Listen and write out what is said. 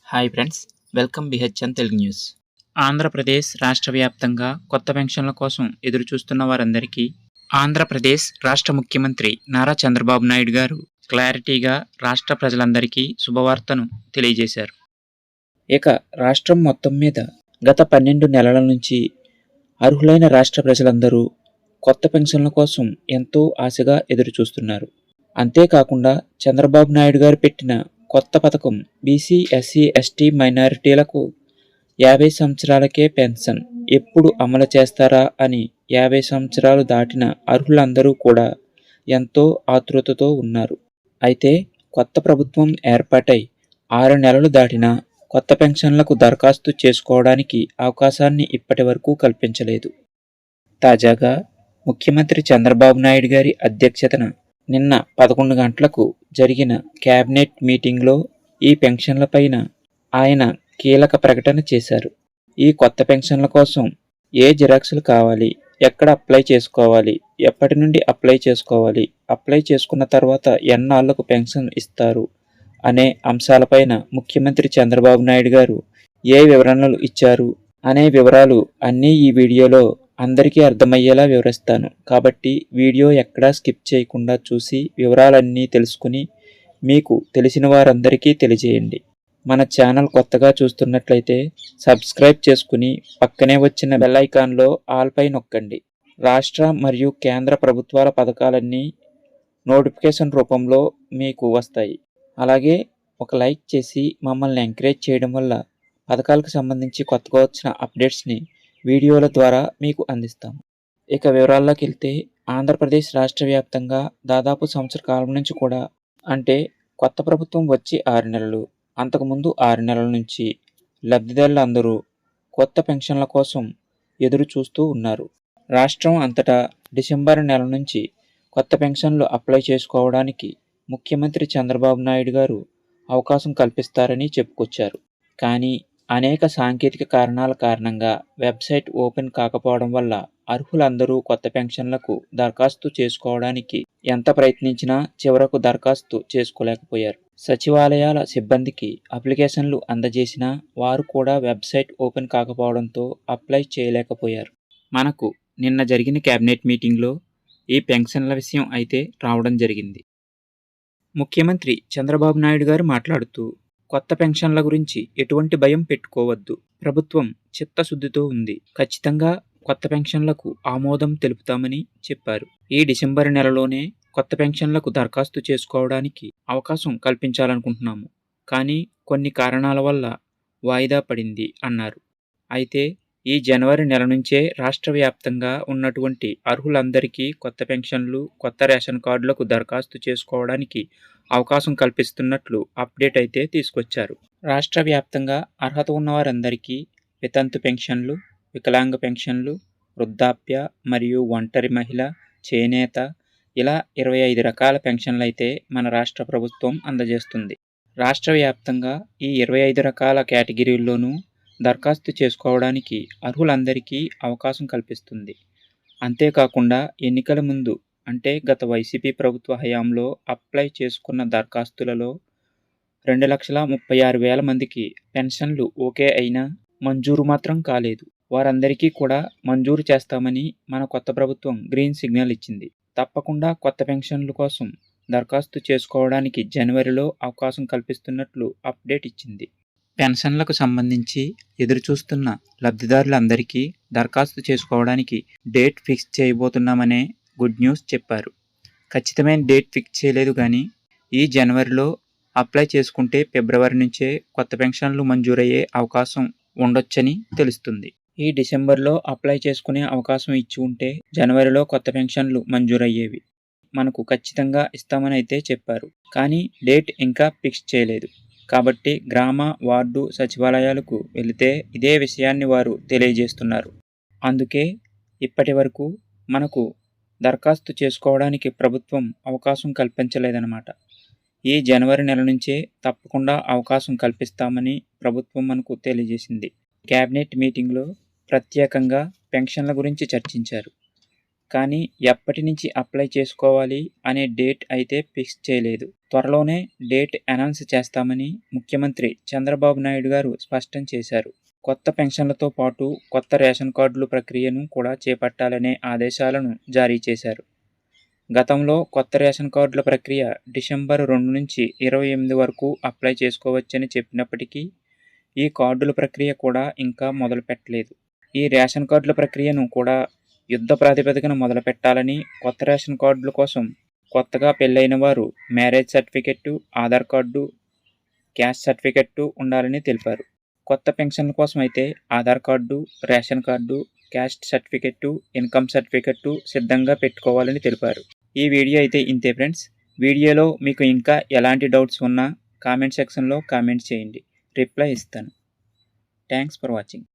Hi friends, welcome BHN Telugu news. Andhra Pradesh రాష్ట్ర వ్యాప్తంగా కొత్త పెన్షన్ల కోసం ఎదురుచూస్తున్న వారందరికీ ఆంధ్రప్రదేశ్ రాష్ట్ర ముఖ్యమంత్రి నారా చంద్రబాబు నాయుడు గారు క్లారిటీగా రాష్ట్ర ప్రజలందరికీ శుభవార్తను తెలియజేశారు. ఇక రాష్ట్రం మొత్తం మీద గత 12 నెలల నుంచి అర్హులైన రాష్ట్ర ప్రజలందరూ కొత్త పెన్షన్ల కోసం ఎంతో ఆశగా ఎదురుచూస్తున్నారు. అంతేకాకుండా చంద్రబాబు నాయుడు గారు పెట్టిన కొత్త పథకం బీసీ, ఎస్సీ, ఎస్టీ మైనారిటీలకు 50 సంవత్సరాలకే పెన్షన్ ఎప్పుడు అమలు చేస్తారా అని 50 సంవత్సరాలు దాటిన అర్హులందరూ కూడా ఎంతో ఆతృతతో ఉన్నారు. అయితే కొత్త ప్రభుత్వం ఏర్పాటై 6 నెలలు దాటినా కొత్త పెన్షన్లకు దరఖాస్తు చేసుకోవడానికి అవకాశాన్ని ఇప్పటి వరకు కల్పించలేదు. తాజాగా ముఖ్యమంత్రి చంద్రబాబు నాయుడు గారి అధ్యక్షతన నిన్న 11 గంటలకు జరిగిన కేబినెట్ మీటింగ్లో ఈ పెన్షన్లపైన ఆయన కీలక ప్రకటన చేశారు. ఈ కొత్త పెన్షన్ల కోసం ఏ జిరాక్సులు కావాలి, ఎక్కడ అప్లై చేసుకోవాలి, ఎప్పటి నుండి అప్లై చేసుకోవాలి, అప్లై చేసుకున్న తర్వాత ఎన్నాళ్లకు పెన్షన్ ఇస్తారు అనే అంశాలపైన ముఖ్యమంత్రి చంద్రబాబు నాయుడు గారు ఏ వివరణలు ఇచ్చారు అనే వివరాలు అన్నీ ఈ వీడియోలో అందరికీ అర్థమయ్యేలా వివరిస్తాను. కాబట్టి వీడియో ఎక్కడా స్కిప్ చేయకుండా చూసి వివరాలన్నీ తెలుసుకుని మీకు తెలిసిన వారందరికీ తెలియజేయండి. మన ఛానల్ కొత్తగా చూస్తున్నట్లయితే సబ్స్క్రైబ్ చేసుకుని పక్కనే వచ్చిన బెల్ ఐకాన్లో ఆల్ పై నొక్కండి. రాష్ట్ర మరియు కేంద్ర ప్రభుత్వాల పథకాలన్నీ నోటిఫికేషన్ రూపంలో మీకు వస్తాయి. అలాగే ఒక లైక్ చేసి మమ్మల్ని ఎంకరేజ్ చేయడం వల్ల పథకాలకు సంబంధించి కొత్తగా వచ్చిన అప్డేట్స్ని వీడియోల ద్వారా మీకు అందిస్తాము. ఇక వివరాల్లోకి వెళ్తే ఆంధ్రప్రదేశ్ రాష్ట్ర వ్యాప్తంగా దాదాపు సంవత్సర కాలం నుంచి కూడా, అంటే కొత్త ప్రభుత్వం వచ్చి 6 నెలలు, అంతకుముందు 6 నెలల నుంచి లబ్ధిదారులు అందరూ కొత్త పెన్షన్ల కోసం ఎదురు చూస్తూ ఉన్నారు. రాష్ట్రం అంతటా డిసెంబర్ నెల నుంచి కొత్త పెన్షన్లు అప్లై చేసుకోవడానికి ముఖ్యమంత్రి చంద్రబాబు నాయుడు గారు అవకాశం కల్పిస్తారని చెప్పుకొచ్చారు. కానీ అనేక సాంకేతిక కారణాల కారణంగా వెబ్సైట్ ఓపెన్ కాకపోవడం వల్ల అర్హులందరూ కొత్త పెన్షన్లకు దరఖాస్తు చేసుకోవడానికి ఎంత ప్రయత్నించినా చివరకు దరఖాస్తు చేసుకోలేకపోయారు. సచివాలయాల సిబ్బందికి అప్లికేషన్లు అందజేసినా వారు కూడా వెబ్సైట్ ఓపెన్ కాకపోవడంతో అప్లై చేయలేకపోయారు. మనకు నిన్న జరిగిన కేబినెట్ మీటింగ్లో ఈ పెన్షన్ల విషయం అయితే రావడం జరిగింది. ముఖ్యమంత్రి చంద్రబాబు నాయుడు గారు మాట్లాడుతూ కొత్త పెన్షన్ల గురించి ఎటువంటి భయం పెట్టుకోవద్దు, ప్రభుత్వం చిత్తశుద్ధితో ఉంది, ఖచ్చితంగా కొత్త పెన్షన్లకు ఆమోదం తెలుపుతామని చెప్పారు. ఈ డిసెంబర్ నెలలోనే కొత్త పెన్షన్లకు దరఖాస్తు చేసుకోవడానికి అవకాశం కల్పించాలనుకుంటున్నాము, కానీ కొన్ని కారణాల వల్ల వాయిదా పడింది అన్నారు. అయితే ఈ జనవరి నెల నుంచే రాష్ట్ర వ్యాప్తంగా ఉన్నటువంటి అర్హులందరికీ కొత్త పెన్షన్లు, కొత్త రేషన్ కార్డులకు దరఖాస్తు చేసుకోవడానికి అవకాశం కల్పిస్తున్నట్లు అప్డేట్ అయితే తీసుకొచ్చారు. రాష్ట్ర వ్యాప్తంగా అర్హత ఉన్నవారందరికీ వితంతు పెన్షన్లు, వికలాంగ పెన్షన్లు, వృద్ధాప్య మరియు ఒంటరి మహిళ, చేనేత ఇలా 25 రకాల పెన్షన్లు అయితే మన రాష్ట్ర ప్రభుత్వం అందజేస్తుంది. రాష్ట్ర వ్యాప్తంగా ఈ 25 రకాల కేటగిరీల్లోనూ దరఖాస్తు చేసుకోవడానికి అర్హులందరికీ అవకాశం కల్పిస్తుంది. అంతేకాకుండా ఎన్నికల ముందు, అంటే గత వైసీపీ ప్రభుత్వ హయాంలో అప్లై చేసుకున్న దరఖాస్తులలో 2,36,000 మందికి పెన్షన్లు ఓకే అయినా మంజూరు మాత్రం కాలేదు. వారందరికీ కూడా మంజూరు చేస్తామని మన కొత్త ప్రభుత్వం గ్రీన్ సిగ్నల్ ఇచ్చింది. తప్పకుండా కొత్త పెన్షన్ల కోసం దరఖాస్తు చేసుకోవడానికి జనవరిలో అవకాశం కల్పిస్తున్నట్లు అప్డేట్ ఇచ్చింది. పెన్షన్లకు సంబంధించి ఎదురుచూస్తున్న లబ్ధిదారులందరికీ దరఖాస్తు చేసుకోవడానికి డేట్ ఫిక్స్ చేయబోతున్నామనే గుడ్ న్యూస్ చెప్పారు. ఖచ్చితమైన డేట్ ఫిక్స్ చేయలేదు, కానీ ఈ జనవరిలో అప్లై చేసుకుంటే ఫిబ్రవరి నుంచే కొత్త పెన్షన్లు మంజూరయ్యే అవకాశం ఉండొచ్చని తెలుస్తుంది. ఈ డిసెంబర్లో అప్లై చేసుకునే అవకాశం ఇచ్చి ఉంటే జనవరిలో కొత్త పెన్షన్లు మంజూరయ్యేవి. మనకు ఖచ్చితంగా ఇస్తామని అయితే చెప్పారు, కానీ డేట్ ఇంకా ఫిక్స్ చేయలేదు. కాబట్టి గ్రామ, వార్డు సచివాలయాలకు వెళితే ఇదే విషయాన్ని వారు తెలియజేస్తున్నారు. అందుకే ఇప్పటి వరకు మనకు దరఖాస్తు చేసుకోవడానికి ప్రభుత్వం అవకాశం కల్పించలేదన్నమాట. ఈ జనవరి నెల నుంచే తప్పకుండా అవకాశం కల్పిస్తామని ప్రభుత్వం మనకు తెలియజేసింది. కేబినెట్ మీటింగ్లో ప్రత్యేకంగా పెన్షన్ల గురించి చర్చించారు. కానీ ఎప్పటి నుంచి అప్లై చేసుకోవాలి అనే డేట్ అయితే ఫిక్స్ చేయలేదు. త్వరలోనే డేట్ అనౌన్స్ చేస్తామని ముఖ్యమంత్రి చంద్రబాబు నాయుడు గారు స్పష్టం చేశారు. కొత్త పెన్షన్లతో పాటు కొత్త రేషన్ కార్డుల ప్రక్రియను కూడా చేపట్టాలనే ఆదేశాలను జారీ చేశారు. గతంలో కొత్త రేషన్ కార్డుల ప్రక్రియ డిసెంబర్ 2 నుంచి 28 వరకు అప్లై చేసుకోవచ్చని చెప్పినప్పటికీ ఈ కార్డుల ప్రక్రియ కూడా ఇంకా మొదలుపెట్టలేదు. ఈ రేషన్ కార్డుల ప్రక్రియను కూడా యుద్ధ ప్రాతిపదికన మొదలుపెట్టాలని, కొత్త రేషన్ కార్డుల కోసం కొత్తగా పెళ్ళైన వారు marriage certificate, Aadhaar card, caste certificate ఉండాలని తెలిపారు. కొత్త పెన్షన్ల కోసం అయితే Aadhaar card, ration card, caste certificate, income certificate సిద్ధంగా పెట్టుకోవాలని తెలిపారు. ఈ వీడియో అయితే ఇంతే ఫ్రెండ్స్. వీడియోలో మీకు ఇంకా ఎలాంటి డౌట్స్ ఉన్నా కామెంట్ సెక్షన్లో కామెంట్ చేయండి, రిప్లై ఇస్తాను. Thanks for watching.